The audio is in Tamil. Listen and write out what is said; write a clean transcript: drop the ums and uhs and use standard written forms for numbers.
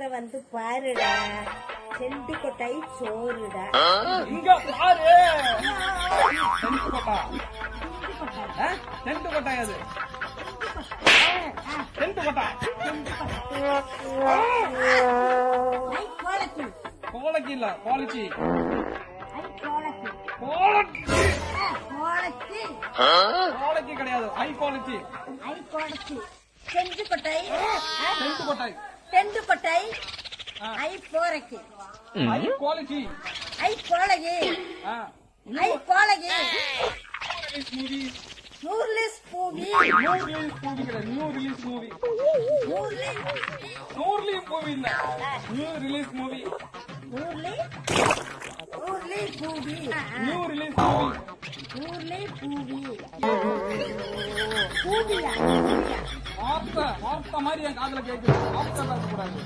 சோற வந்து பாருடா, செண்டு கொட்டாய் சோறுடா. இங்க பாரு, செண்டு கொட்டா, செண்டு கொட்டாய், அது செண்டு கொட்டா. கோலக்கி இல்ல, கோலச்சி. கோலக்கி கிடையாது, ஹை குவாலிட்டி. செண்டு கொட்டாய், செண்டு கொட்டாய், செண்டு கொட்டாய், ஐ போறக்கு, ஹை குவாலிட்டி, ஐ கோலகி, ஐ கோலகி, new release movie, new release movie கிடையாது, new release movie, new release movie இல்ல, new release movie, new release movie, வார்த்தை மாதிரி என் காதுல கேட்குது. வார்த்தை பேசக்கூடாது.